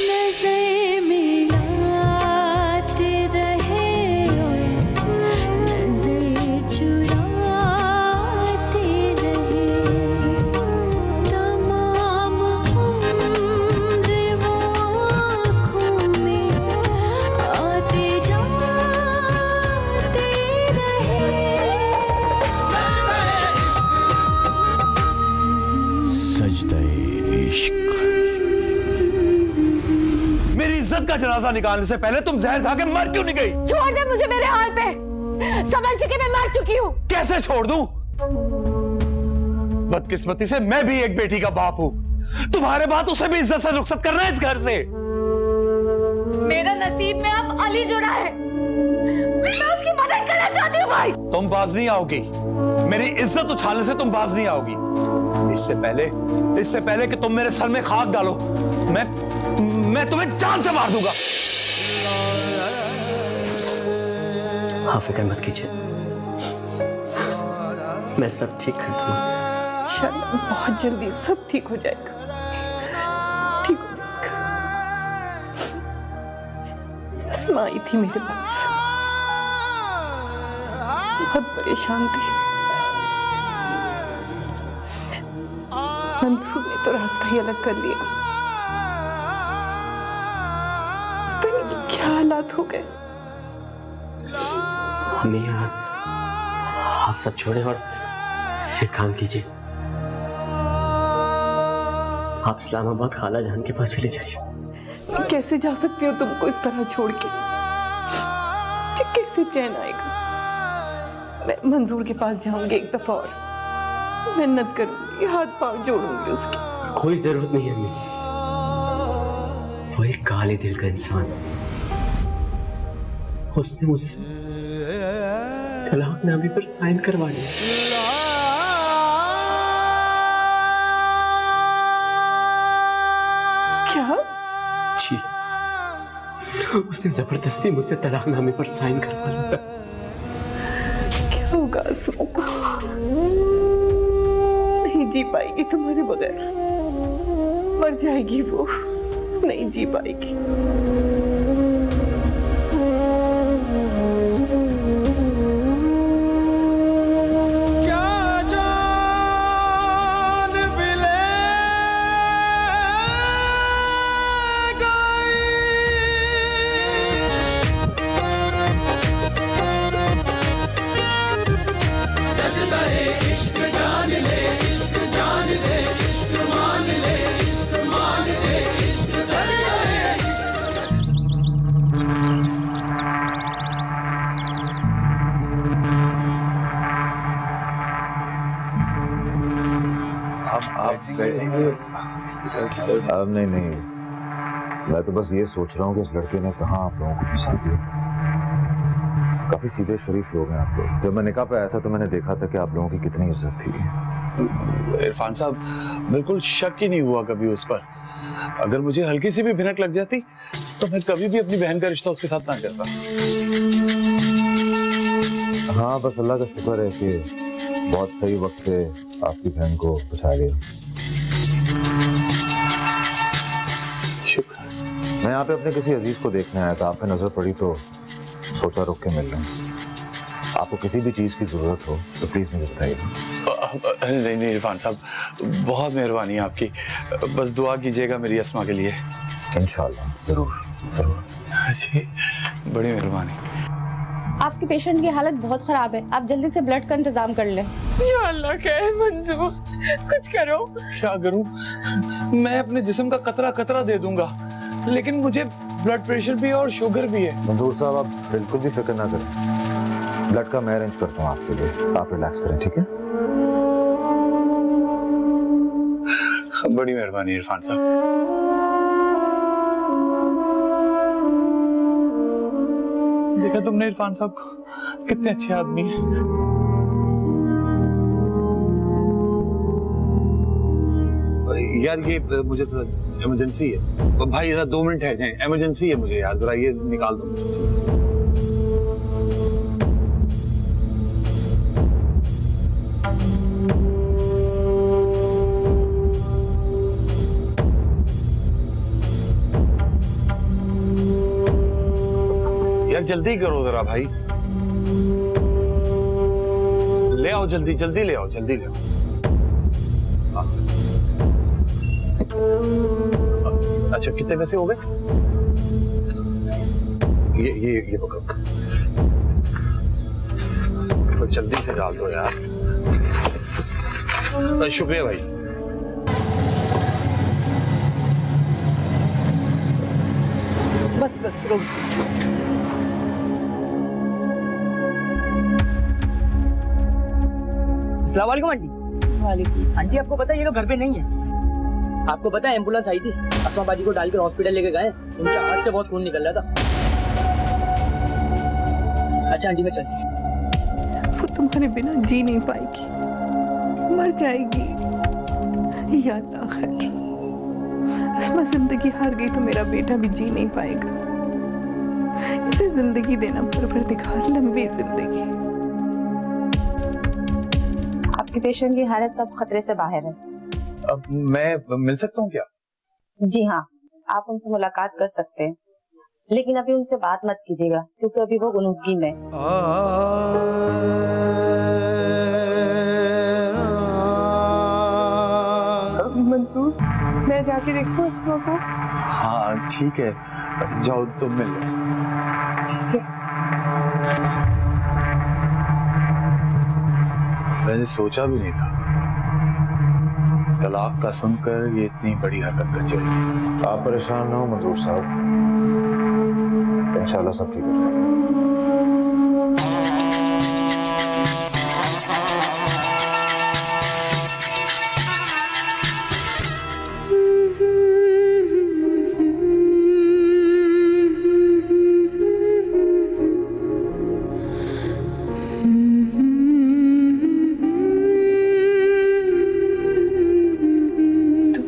नजर मिलाते रहे और नजर चुराते रहे, तमाम उम्र वो आँखों में आते जाते रहे। सजदे इश्क। मेरी इज्जत का जनाजा निकालने से पहले तुम जहर खा के मर क्यों नहीं गई? छोड़ दे मुझे मेरे हाल पे, समझ ले कि मैं मर चुकी हूँ। कैसे छोड़ दूं? बदकिस्मती से मैं भी एक बेटी का बाप हूं। तुम्हारे बाद उसे भी इज्जत से रुखसत करना है इस घर से। मेरा नसीब में अब अली जुड़ा है, मैं उसकी मदद करना चाहती हूँ भाई। तुम बाज नहीं आओगी, मेरी इज्जत उछालने से तुम बाज नहीं आओगी। इससे पहले कि तुम मेरे सर में खाक डालो, मैं तुम्हें जान से मार दूंगा। हाँ, फिक्र मत कीजिए, मैं सब ठीक कर दूंगा। इंशाअल्लाह बहुत जल्दी सब ठीक हो जाएगा, ठीक हो जाएगा। अस्मा आई थी मेरे पास, बहुत परेशान थी। मंसूर ने तो रास्ता ही अलग कर लिया, पता नहीं क्या हालात हो गए। मम्मी, आप सब छोड़े और एक काम कीजिए, आप इस्लामाबाद खाला जान के पास चले जाइए। कैसे जा सकती हो तुमको इस तरह छोड़ के? मुझे कैसे चैन आएगा? मैं मंजूर के पास जाऊंगी एक दफा और मिन्नत करूंगी, हाथ पांव जोड़ूंगी उसकी। कोई जरूरत नहीं है अम्मी, वो एक काले दिल का इंसान, उसने मुझसे तलाकनामे पर साइन करवा लिया। क्या? जी, उसने जबरदस्ती मुझसे तलाकनामे पर साइन करवा लिया। क्या होगा आसमा को? नहीं जी पाएगी तुम्हारे बगैर, मर जाएगी वो, नहीं जी पाएगी। अब नहीं, मैं तो बस ये सोच रहा हूँ कि इस लड़के ने कहाँ आप लोगों को फंसा दिया। काफी सीधे शरीफ लोग हैं आप लोग। जब मैं निकाह पे आया था तो मैंने देखा था कि आप लोगों की कितनी इज्जत थी। इरफान साहब, बिल्कुल शक ही नहीं हुआ कभी उस पर। अगर मुझे हल्की सी भी भिनक लग जाती तो मैं कभी भी अपनी बहन का रिश्ता उसके साथ ना करता। हाँ, बस अल्लाह का शुक्र है कि बहुत सही वक्त पे आपकी बहन को बचा लिया। मैं यहाँ पे अपने किसी अजीज को देखने आया था, आप पे नजर पड़ी तो सोचा रुक के मिल लूं। आपको किसी भी चीज की जरूरत हो तो प्लीज मुझे बताइएगा। नहीं इरफान साहब, बहुत मेहरबानी है आपकी। बस दुआ कीजिएगा मेरी अस्मा के लिए। इंशाल्लाह, जरूर जरूर। जी, बड़ी मेहरबानी। आपके पेशेंट की हालत बहुत खराब है, आप जल्दी से ब्लड का इंतजाम कर लें। या अल्लाह है मंजूर, कुछ करो। क्या करूं? मैं अपने जिस्म का कतरा कतरा दे दूंगा, लेकिन मुझे ब्लड प्रेशर भी और शुगर भी है। मंजूर साहब, आप बिल्कुल भी फिक्र ना करें, ब्लड का मैं अरेंज करता हूँ आपके लिए, आप रिलैक्स करें, ठीक है? बड़ी मेहरबानी इरफान साहब। देखा तुमने इरफान साहब को, कितने अच्छे आदमी हैं। यार ये मुझे तो इमरजेंसी है भाई, जरा 2 मिनट ठहर जाएं, इमरजेंसी है मुझे यार, जरा ये निकाल दो मुझे। यार जल्दी करो जरा भाई, ले आओ जल्दी जल्दी ले आओ, जल्दी ले आओ। अच्छा कितने पैसे हो गए? ये पकड़ो, तो जल्दी से डाल दो यार। शुक्रिया भाई। बस बस रुक। अस्सलाम वालेकुम आंटी। वालेकुम। आंटी आपको पता है ये लोग घर पे नहीं है। आपको पता है एम्बुलेंस आई थी, अस्मा बाजी को डालकर हॉस्पिटल लेके गए, उनके हाथ से बहुत खून निकल रहा था। अच्छा आंटी मैं चलती हूँ। वो तुम्हारे बिना जी नहीं पाएगी, मर जाएगी। या अल्लाह खैर, अस्मा जिंदगी हार गई तो मेरा बेटा भी जी नहीं पाएगा। इसे जिंदगी देना परवरदिगार, लंबी जिंदगी। आपके पेशेंट की हालत अब खतरे से बाहर है। अब मैं मिल सकता हूँ क्या? जी हाँ, आप उनसे मुलाकात कर सकते हैं, लेकिन अभी उनसे बात मत कीजिएगा क्योंकि अभी वो गुनूदगी में। मंसूर, मैं जाके देखूं अस्मा को? हाँ ठीक है, जाओ तुम मिल लो। ठीक है। मैंने सोचा भी नहीं था तलाक का सुनकर ये इतनी बड़ी हरकत कर जाएगी। आप परेशान ना हो मंजूर साहब, इंशाल्लाह सब ठीक हो जाएगा।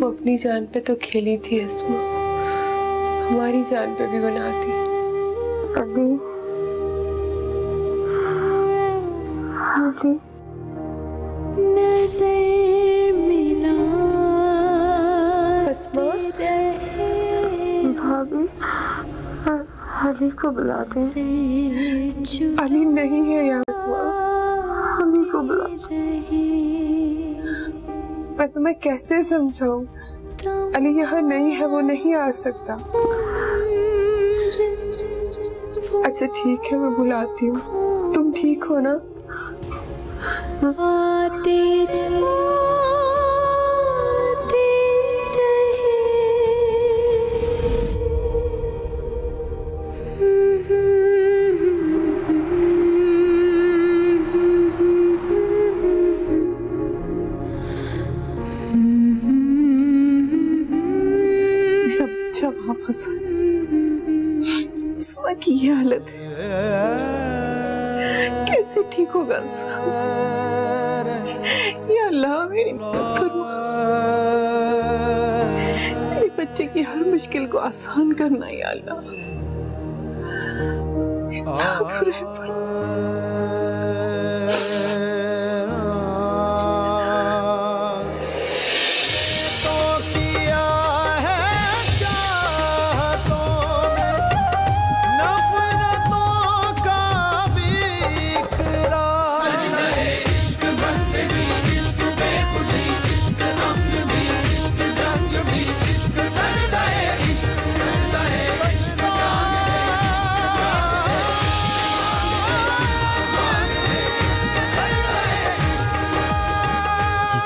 अपनी जान पे तो खेली थी अस्मा, हमारी जान पे भी बनाती। अभी अभी नजर मिला अस्मा, भाभी अली को बुलाते। अली नहीं है यहाँ अस्मा, अली को बुलाते। मैं तुम्हें कैसे समझाऊं? अली यहाँ नहीं है, वो नहीं आ सकता। अच्छा ठीक है, मैं बुलाती हूँ। तुम ठीक हो ना? आते जाते रहे। वापस अस्मा की ये हालत है, कैसे ठीक होगा? या अल्लाह मेरी मदद करो, मेरे बच्चे की हर मुश्किल को आसान करना। या अल्लाह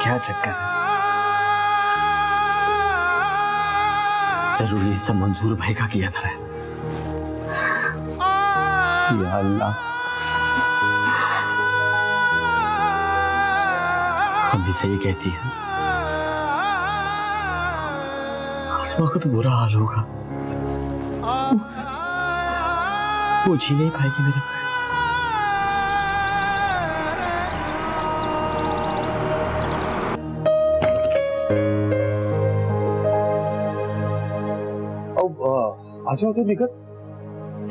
क्या चक्कर है? जरूर ये सब मंजूर भाई का किया था। या अल्लाह, हम भी सही कहती है, अस्मा को तो बुरा हाल होगा, वो जी नहीं पाएगी मेरे भाई। अच्छा तो निकट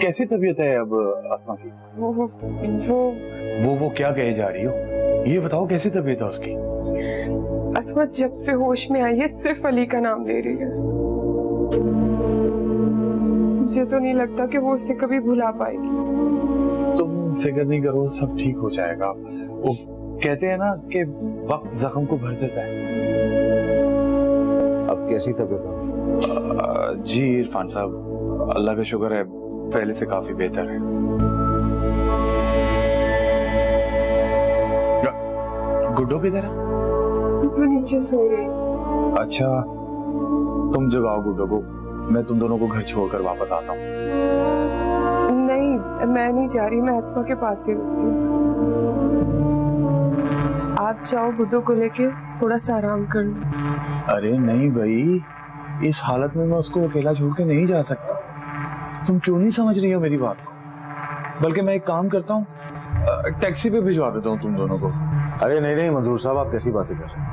कैसी तबीयत है अब अस्मा की? वो क्या कहे जा रही हो? ये बताओ कैसी तबीयत है उसकी? अस्मा जब से होश में आई है सिर्फ अली का नाम ले रही है। मुझे तो नहीं लगता कि वो उससे कभी भुला पाएगी। तुम फिक्र नहीं करो, सब ठीक हो जाएगा। वो कहते हैं ना कि वक्त जख्म को भर देता है। अब कैसी तबीयत है? जी इरफान साहब, अल्लाह का शुक्र है, पहले से काफी बेहतर है। गुड्डो किधर है? वो नीचे सो रही। अच्छा, तुम जगाओ गुड्डो को, मैं तुम दोनों को घर छोड़कर वापस आता हूँ। नहीं, मैं नहीं जा रही, मैं अस्मा के पास ही रुकती हूँ। आप जाओ गुड्डो को लेके, थोड़ा सा आराम कर लो। अरे नहीं भाई, इस हालत में मैं उसको अकेला छोड़ के नहीं जा सकता। तुम क्यों नहीं समझ रही हो मेरी बात को? बल्कि मैं एक काम करता हूँ, टैक्सी पे भिजवा देता हूँ तुम दोनों को। अरे नहीं नहीं मंजूर साहब, आप कैसी बातें कर रहे हैं?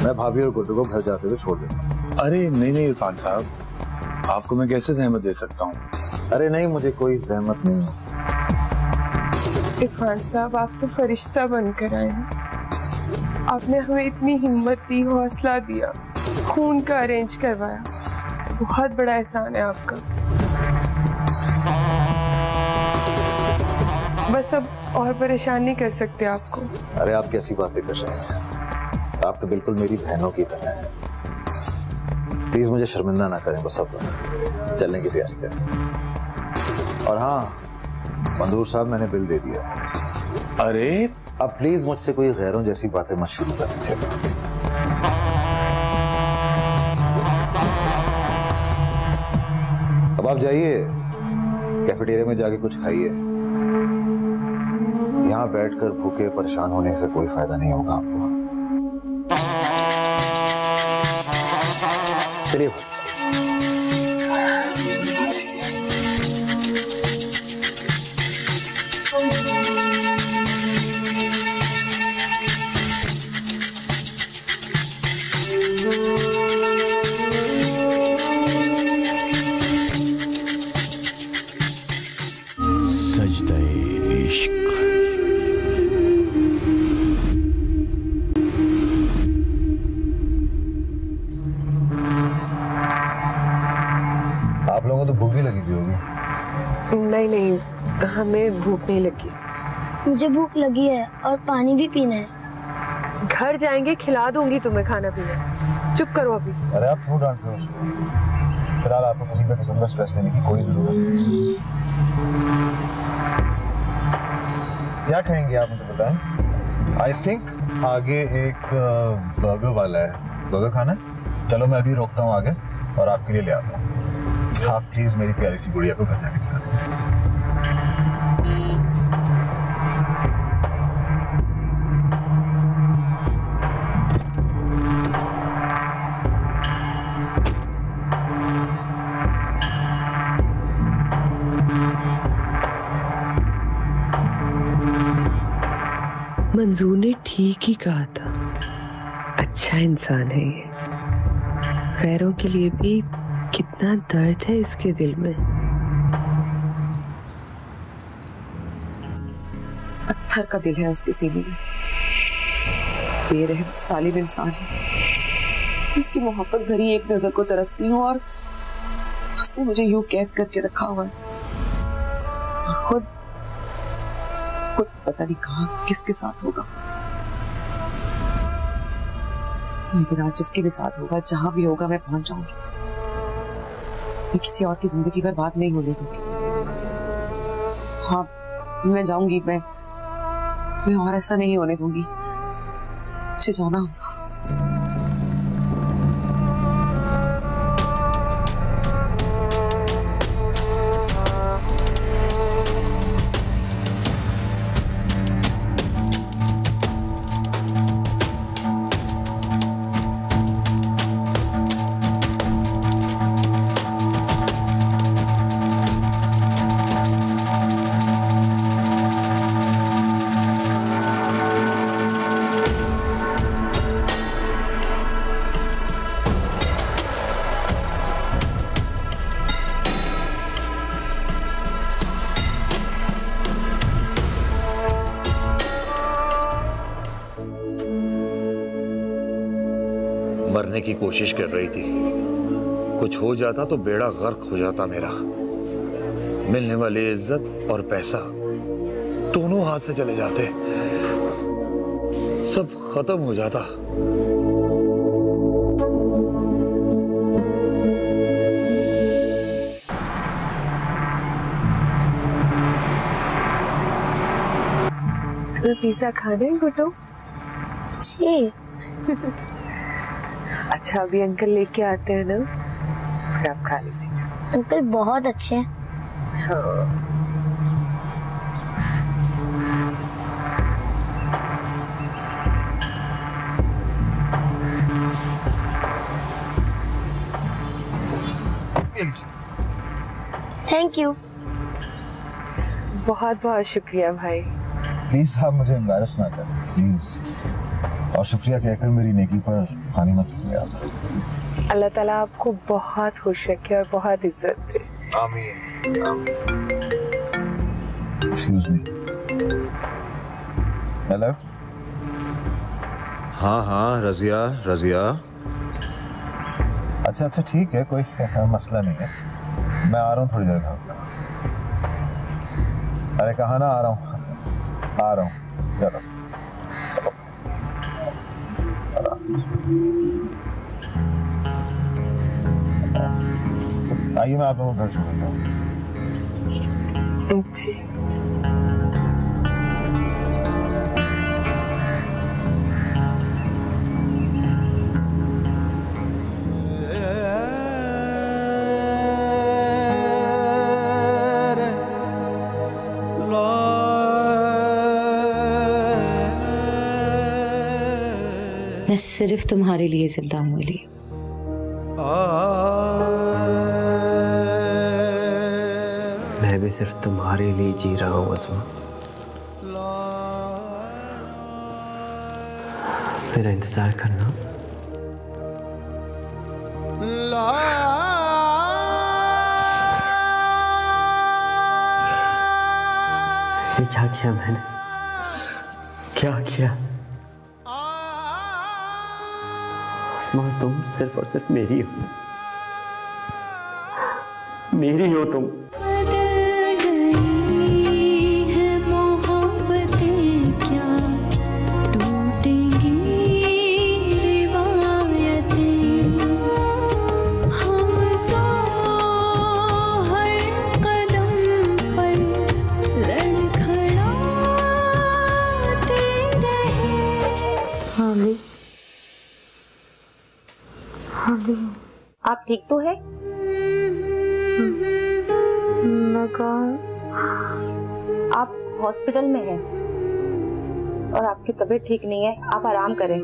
मैं भाभी और गुड्डू को घर जाते हुए छोड़ देता। अरे नहीं नहीं इरफान साहब, आपको मैं कैसे जहमत दे सकता हूँ? अरे नहीं, मुझे कोई जहमत नहीं। इरफान साहब, आप तो फरिश्ता बनकर आए हैं। आपने हमें इतनी हिम्मत दी, हौसला दिया, खून का अरेंज करवाया, बहुत बड़ा एहसान है आपका। बस अब और परेशान नहीं कर सकते आपको। अरे आप कैसी बातें कर रहे हैं? आप तो बिल्कुल मेरी बहनों की तरह हैं। प्लीज मुझे शर्मिंदा ना करें, बस अब चलने की तैयारी करें। और हाँ मंजूर साहब, मैंने बिल दे दिया। अरे अब प्लीज मुझसे कोई गैरों जैसी बातें मत शुरू कर दीजिएगा। अब आप जाइए, कैफेटेरिया में जाके कुछ खाइए। यहाँ बैठकर भूखे परेशान होने से कोई फायदा नहीं होगा आपको। चलिए। आप लोगों को तो भूख भी लगी थी होगी। नहीं नहीं, हमें भूख नहीं लगी। मुझे भूख लगी है और पानी भी पीना है। घर जाएंगे, खिला दूंगी तुम्हें खाना पीना। चुप करो अभी। अरे आप क्यों डांट रहे हो उसको? फिलहाल आपको किसी भी किस्म का स्ट्रेस लेने की कोई जरूरत नहीं। क्या खाएंगे आप मुझे बताएं? आई थिंक आगे एक बर्गर वाला है। बर्गर खाना है? चलो मैं अभी रोकता हूँ आगे और आपके लिए ले आता हूँ। आप प्लीज मेरी प्यारी सी गुड़िया को घर जाके खिला दें। मंजूर ने ठीक ही कहा था, अच्छा इंसान है ये। गैरों के लिए भी कितना दर्द है इसके दिल में। पत्थर का दिल है उसके सीने में। बेरहम सालिम इंसान है। उसकी मोहब्बत भरी एक नजर को तरसती हूँ और उसने मुझे यूं कैद करके रखा हुआ है। और खुद पता नहीं कहाँ किसके साथ होगा, लेकिन आज जिसके भी साथ होगा, जहां भी होगा, मैं पहुंच जाऊंगी। मैं किसी और की जिंदगी बर्बाद नहीं होने दूंगी। हाँ, मैं जाऊंगी, मैं और ऐसा नहीं होने दूंगी। मुझे जाना होगा। मरने की कोशिश कर रही थी, कुछ हो जाता तो बेड़ा गर्क हो जाता मेरा। मिलने वाली इज्जत और पैसा दोनों हाथ से चले जाते, सब खत्म हो जाता। तुम्हें पिज्जा खाना है गुड्डू? जी। अच्छा अभी अंकल लेके आते हैं ना, फिर आप खा लीजिए। अंकल बहुत अच्छे हैं। हाँ। Thank you. बहुत बहुत शुक्रिया भाई। प्लीज आप मुझे एम्बैरस ना करें प्लीज, और शुक्रिया कहकर मेरी नेकी पर पानी मत कीजिए आप। अल्लाह ताला आपको बहुत खुश रखे और बहुत इज्जत दे। आमीन। Excuse me. हेलो। हाँ हाँ रजिया रजिया। अच्छा अच्छा ठीक है, कोई मसला नहीं है, मैं आ रहा हूँ थोड़ी देर में। अरे कहा ना आ रहा हूँ चलो। आइए मैं आप लोगों को घर छोड़ूंगा। जी। मैं सिर्फ तुम्हारे लिए जिंदा हूँ अली। मैं भी सिर्फ तुम्हारे लिए जी रहा हूँ अस्मा। मेरा इंतजार करना। ये क्या किया मैंने, क्या किया? तुम सिर्फ और सिर्फ मेरी हो, मेरी हो तुम। आप ठीक तो है? मैं कहूँ आप हॉस्पिटल में हैं और आपकी तबीयत ठीक नहीं है, आप आराम करें।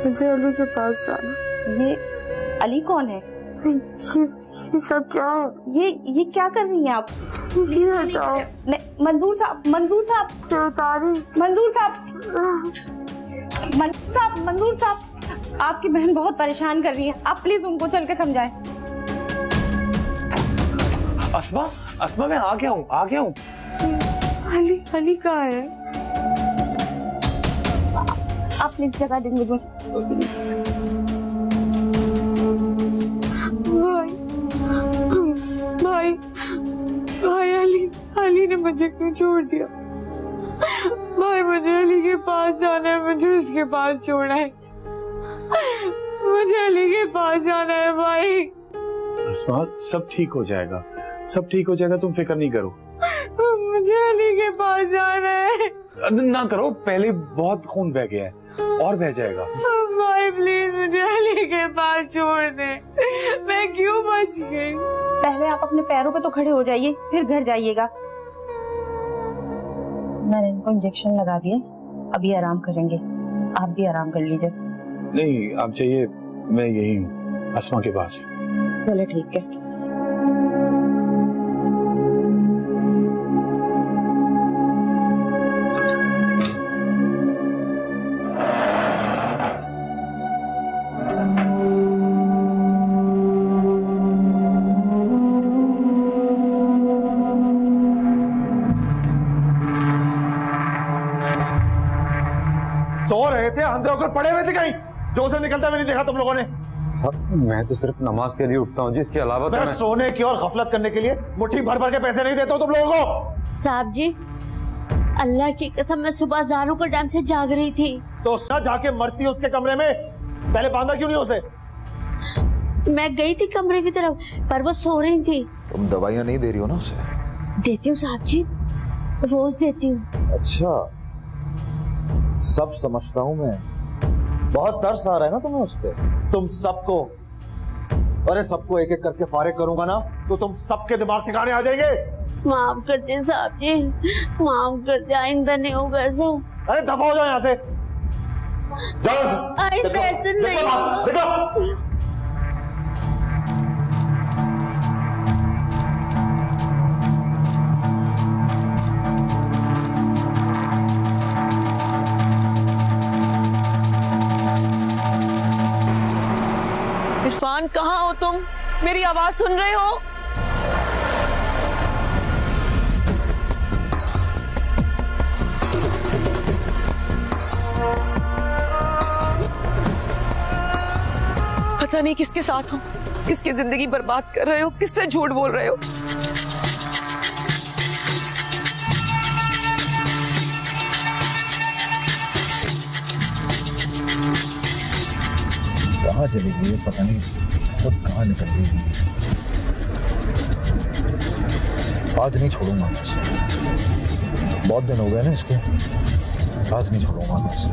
मुझे अली के पास जाना। ये अली कौन है? ये सब क्या है? ये क्या कर रही हैं आप? ये बताओ। मंजूर साहब, मंजूर साहब, आपकी बहन बहुत परेशान कर रही है, आप प्लीज उनको चल के समझाएं। अस्मा मैं आ गया हूँ। अली कहाँ है? आप प्लीज जगह दें मुझे। भाई अली ने मुझे क्यों छोड़ दिया? भाई मुझे अली के पास जाना है, मुझे उसके पास छोड़ना है, मुझे अली के पास जाना है भाई। अस्मा सब ठीक हो जाएगा, सब ठीक हो जाएगा, तुम फिक्र नहीं करो। मुझे अली के पास जाना है। ना करो, पहले बहुत खून बह गया है और बह जाएगा। भाई प्लीज मुझे अली के पास छोड़ दे, मैं क्यों बच गई? पहले आप अपने पैरों पे तो खड़े हो जाइए, फिर घर जाइएगा। मैंने इनको इंजेक्शन लगा दिए, अभी आराम करेंगे, आप भी आराम कर लीजिए। नहीं आप चाहिए, मैं यही हूँ अस्मा के पास। चलो ठीक है। सो रहे थे, अंदर होकर पड़े हुए थे कहीं, जो से निकलता भी नहीं देखा तुम लोगों ने। सब मैं तो सिर्फ नमाज के लिए उठता हूँ, जिसके अलावा मैं सोने की और गफलत करने के लिए मुट्ठी भर भर के पैसे नहीं देता हूँ तुम लोगों को। साहब जी, अल्लाह की कसम मैं सुबह ज़ारू के टाइम से जाग रही थी। तो जाके मरती उसके कमरे में, पहले बांधा क्यों नहीं उसे? मैं गई थी कमरे की तरफ, पर वो सो रही थी। तुम दवाइयाँ नहीं दे रही हो ना उसे? देती हूँ साहब जी, रोज देती हूँ। अच्छा, सब समझता हूँ मैं। बहुत तरस आ रहा है ना तुम्हें उस पर। तुम सबको, अरे सबको एक एक करके फारिग करूंगा ना तो तुम सबके दिमाग ठिकाने आ जाएंगे। माफ कर दे साहब जी, माफ कर दे, आइंदा नहीं होगा ऐसा। अरे दफा हो जाओ यहाँ से, जाओ। आइंदा ऐसे नहीं। देखो इरफान, कहाँ हो तुम? मेरी आवाज सुन रहे हो? पता नहीं किसके साथ हो, किसकी जिंदगी बर्बाद कर रहे हो, किससे झूठ बोल रहे हो। कहाँ चली गई है पता नहीं, खुद कहाँ निकल गई। आज नहीं छोड़ूंगा मैं इसे, बहुत दिन हो गए ना इसके, आज नहीं छोड़ूंगा मैं इसे।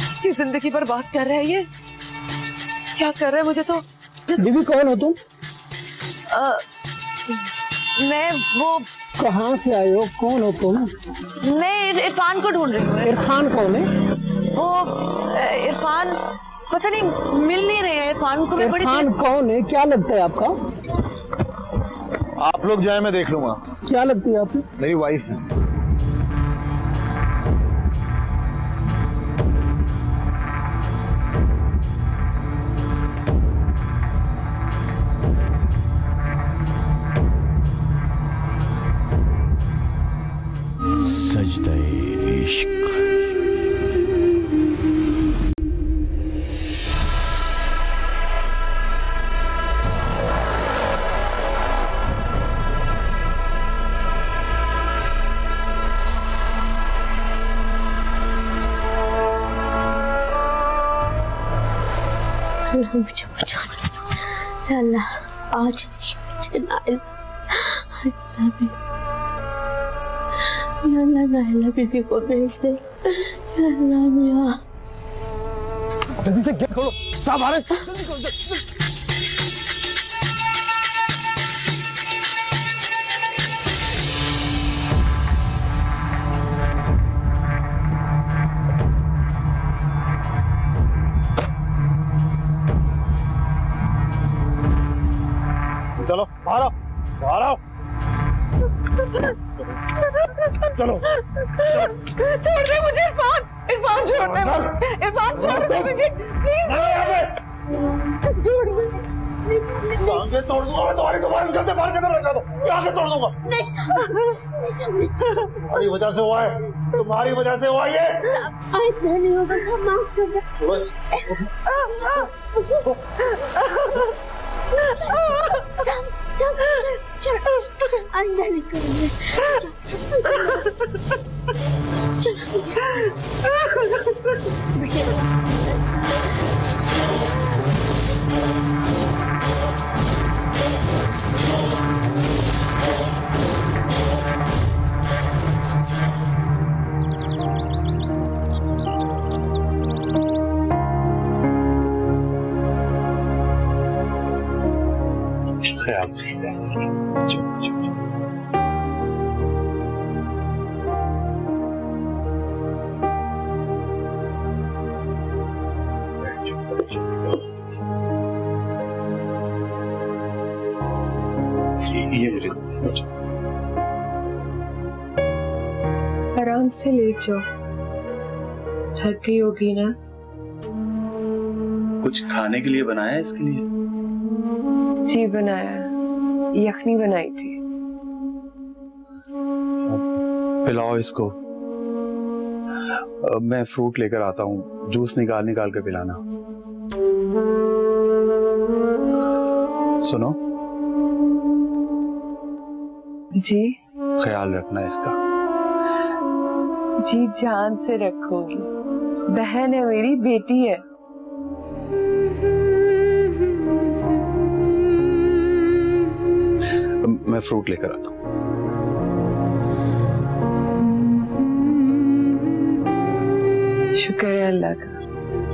इसकी जिंदगी बर्बाद कर रहा है ये, क्या कर रहा है? मुझे तो बीबी कौन हो तुम? मैं वो कहाँ से आए हो, कौन हो तुम? मैं इरफान को ढूंढ रही हूँ। इरफान कौन है? वो इरफान पता नहीं मिल नहीं रहे हैं। इरफान को मैं बड़ी इरफान कौन है, क्या लगता है आपका? आप लोग जाए, मैं देख लूंगा। क्या लगती है आपकी? मेरी वाइफ है। सजदे इश्क। मुझे बचा अल्लाह, आज नाइला बीबी को भेज दे। अल्लाह मियां, जल्दी से गेट खोलो, सब आ रहे। चलो बाहर आओ, बाहर आओ। चलो छोड़ दे मुझे इरफान, इरफान छोड़ दे, इरफान छोड़ दे मुझे प्लीज, छोड़ दे। आगे तोड़ दूंगा मैं तुम्हारे घर से बाहर कदम रखा दो, आगे तोड़ दूंगा। नहीं, तुम्हारी वजह से हुआ है, तुम्हारी वजह से हुआ ये। नहीं होगा, सब माफ कर दे। चल अंदर निकल। ख्याल से ये मुझे आराम से लेट जाओ, थक गई होगी ना? कुछ खाने के लिए बनाया है इसके लिए? जी बनाया, यखनी बनाई थी। पिलाओ इसको। मैं फ्रूट लेकर आता हूँ, जूस निकाल के पिलाना। सुनो जी। ख्याल रखना इसका। जी जान से रखूंगी, बहन है मेरी, बेटी है। मैं फ्रूट लेकर आता हूँ। शुक्र है अल्लाह का,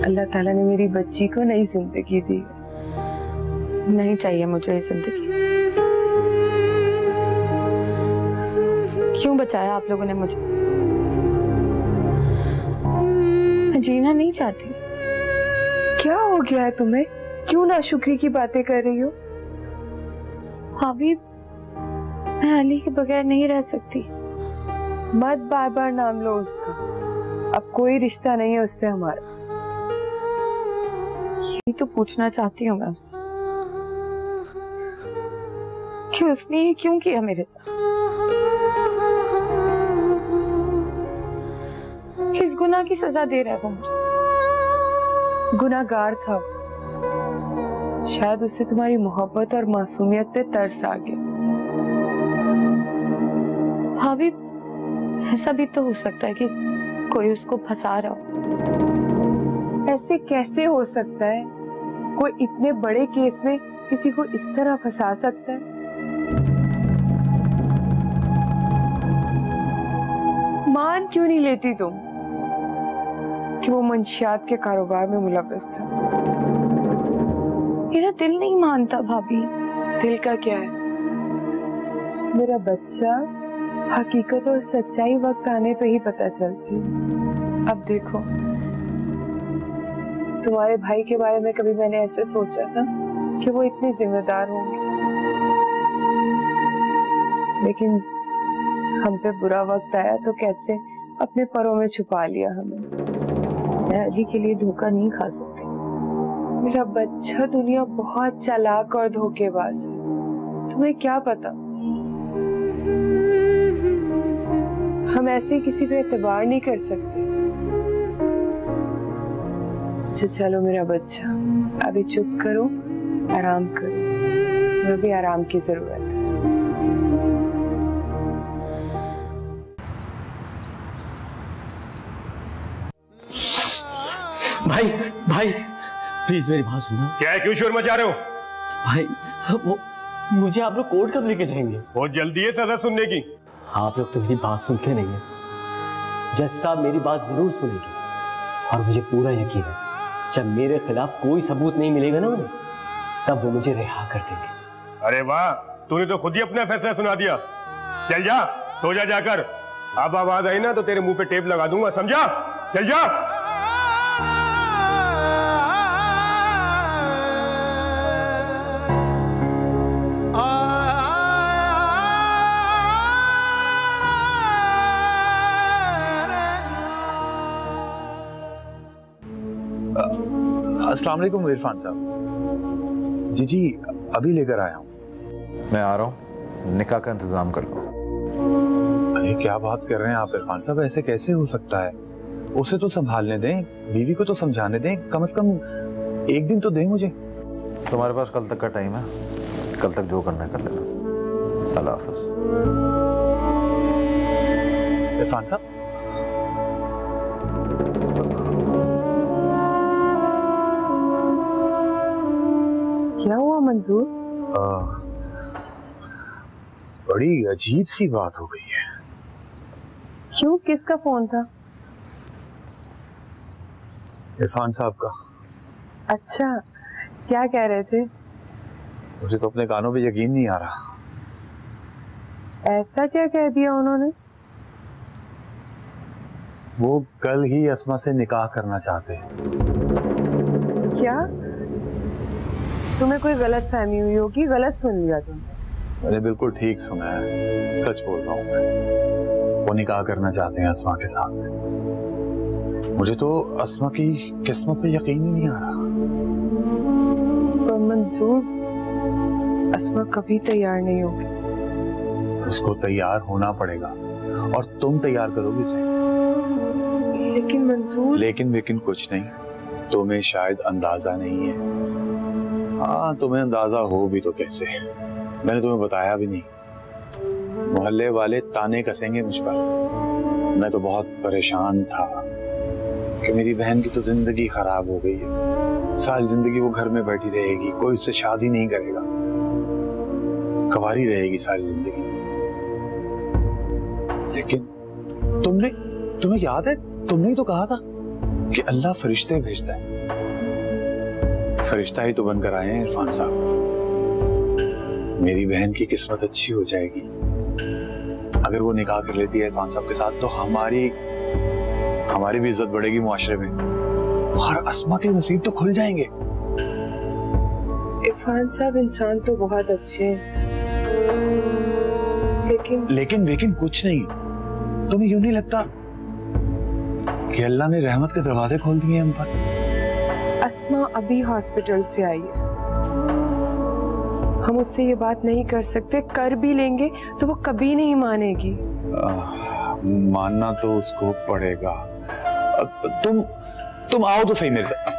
अल्लाह ताला ने मेरी बच्ची को नई जिंदगी दी। नहीं चाहिए मुझे ये जिंदगी। क्यों बचाया आप लोगों ने मुझे? मैं जीना नहीं चाहती। क्या हो गया है तुम्हें? क्यों नाशुक्री की बातें कर रही हो? भाभी, मैं अली के बगैर नहीं रह सकती। मत बार बार नाम लो उसका। अब कोई रिश्ता नहीं है उससे हमारा। यही तो पूछना चाहती हूँ मैं उससे कि उसने ये क्यों किया मेरे साथ। किस गुनाह की सजा दे रहा है वो मुझे? गुनाहगार था, शायद उससे तुम्हारी मोहब्बत और मासूमियत पे तरस आ गया। भाभी, ऐसा भी तो हो सकता है कि कोई उसको फंसा रहा हो। ऐसे कैसे हो सकता है? कोई इतने बड़े केस में किसी को इस तरह फंसा सकता है? मान क्यों नहीं लेती तुम कि वो मंशियात के कारोबार में मुलव्वस था? मेरा दिल नहीं मानता भाभी। दिल का क्या है? मेरा बच्चा, हकीकत और सच्चाई वक्त आने पे ही पता चलती। अब देखो, तुम्हारे भाई के बारे में कभी मैंने ऐसे सोचा था कि वो इतने जिम्मेदार होंगे, लेकिन हम पे बुरा वक्त आया तो कैसे अपने परों में छुपा लिया हमें। मैं अली के लिए धोखा नहीं खा सकती। मेरा बच्चा दुनिया बहुत चालाक और धोखेबाज है। तुम्हें क्या पता, हम ऐसे किसी पे एतबार नहीं कर सकते। चलो मेरा बच्चा, अभी चुप करो, आराम करो। मुझे भी आराम की जरूरत है। भाई भाई प्लीज मेरी बात सुनो। क्या है, क्यों शोर मचा रहे हो? भाई वो मुझे आप लोग कोर्ट कब लेके जाएंगे? बहुत जल्दी है सजा सुनने की। आप लोग तो मेरी बात सुनते नहीं है। जज साहब मेरी बात जरूर सुनेंगे और मुझे पूरा यकीन है जब मेरे खिलाफ कोई सबूत नहीं मिलेगा ना उन्हें, तब वो मुझे रिहा कर देंगे। अरे वाह, तूने तो खुद ही अपना फैसला सुना दिया। चल जा, सो जा जाकर। अब आवाज आई ना तो तेरे मुंह पे टेप लगा दूंगा, समझा? चल जा। अस्सलाम वालेकुम इरफान साहब। जी अभी लेकर आया हूँ। मैं आ रहा हूँ, निकाह का इंतजाम कर लो। अरे क्या बात कर रहे हैं आप इरफान साहब, ऐसे कैसे हो सकता है? उसे तो संभालने दें, बीवी को तो समझाने दें, कम से कम एक दिन तो दें मुझे। तुम्हारे पास कल तक का टाइम है, कल तक जो करना है कर लेना। अल्लाह हाफ़िज़। इरफान साहब, क्या हुआ मंजूर? बड़ी अजीब सी बात हो गई है। क्यों, किसका फोन था? इरफान साहब का। अच्छा, क्या कह रहे थे? मुझे तो अपने कानों पे यकीन नहीं आ रहा। ऐसा क्या कह दिया उन्होंने? वो कल ही अस्मा से निकाह करना चाहते हैं। क्या? तुम्हें कोई गलत फहमी हुई होगी, गलत सुन लिया तुमने। मैंने बिल्कुल ठीक सुना है, सच बोल रहा हूँ मैं। वो निकाह करना चाहते हैं अस्मा के साथ। मुझे तो अस्मा की किस्मत पे यकीन ही नहीं आ रहा। पर मंजूर, अस्मा कभी तैयार नहीं होगी। उसको तैयार होना पड़ेगा और तुम तैयार करोगी उसे। लेकिन मंजूर। लेकिन कुछ नहीं, तुम्हें शायद अंदाजा नहीं है। हाँ, तुम्हें अंदाजा हो भी तो कैसे, मैंने तुम्हें बताया भी नहीं। मोहल्ले वाले ताने कसेंगे मुझ पर। मैं तो बहुत परेशान था कि मेरी बहन की तो जिंदगी खराब हो गई है, सारी जिंदगी वो घर में बैठी रहेगी, कोई उससे शादी नहीं करेगा, कुंवारी रहेगी सारी जिंदगी। लेकिन तुम्हें याद है, तुमने ही तो कहा था कि अल्लाह फरिश्ते भेजता है। फरिश्ता ही तो बनकर आए हैं इरफान साहब। मेरी बहन की किस्मत अच्छी हो जाएगी अगर वो निकाह कर लेती है इरफान साहब के साथ, तो हमारी भी इज्जत बढ़ेगी मुआशरे में, और अस्मा के नसीब तो खुल जाएंगे। इरफान साहब इंसान तो बहुत अच्छे हैं, लेकिन कुछ नहीं। तुम्हें यूं नहीं लगता कि अल्लाह ने रहमत के दरवाजे खोल दिए हम पर? अस्मा अभी हॉस्पिटल से आई है, हम उससे ये बात नहीं कर सकते, कर भी लेंगे तो वो कभी नहीं मानेगी। मानना तो उसको पड़ेगा। तुम आओ तो सही मेरे साथ।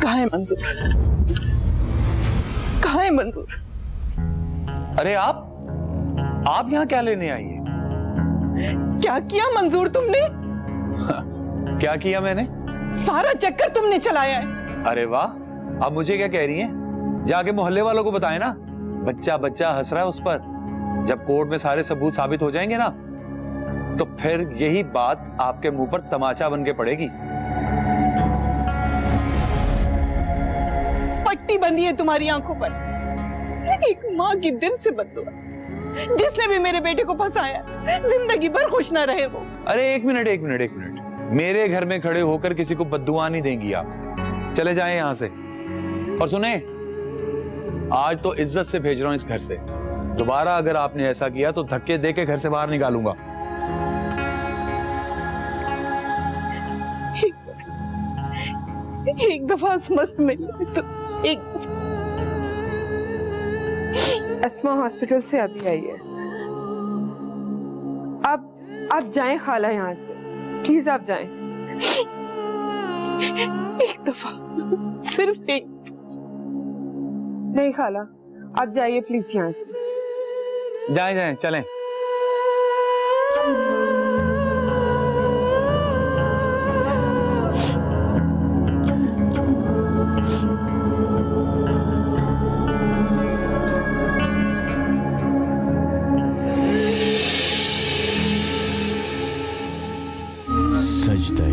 कहाँ है मंजूर? कहाँ है मंजूर? अरे आप यहाँ क्या लेने आई है? क्या किया मंजूर तुमने? क्या किया मैंने? सारा चक्कर तुमने चलाया है। अरे वाह, अब मुझे क्या कह रही हैं? जाके मोहल्ले वालों को बताए ना, बच्चा हंस रहा है उस पर। जब कोर्ट में सारे सबूत साबित हो जाएंगे ना, तो फिर यही बात आपके मुंह पर तमाचा बन के पड़ेगी। पट्टी बंधी है तुम्हारी आंखों पर। एक माँ की दिल से बद्दुआ, जिसने भी मेरे बेटे को फंसाया, जिंदगी भर खुश ना रहे वो। अरे एक मिनट, मेरे घर में खड़े होकर किसी को बद्दुआ नहीं देंगी आप। चले जाएं यहां से। और सुने, आज तो इज्जत से भेज रहा हूं इस घर से। दोबारा अगर आपने ऐसा किया तो धक्के दे के घर से बाहर निकालूंगा। एक दफा मस्त मिले तो एक। अस्मा हॉस्पिटल से अभी आई है। आप जाएं खाला यहाँ से, प्लीज आप जाएं। एक दफा, सिर्फ एक। नहीं खाला, आप जाइए प्लीज यहाँ से। जाएं चलें। सजदा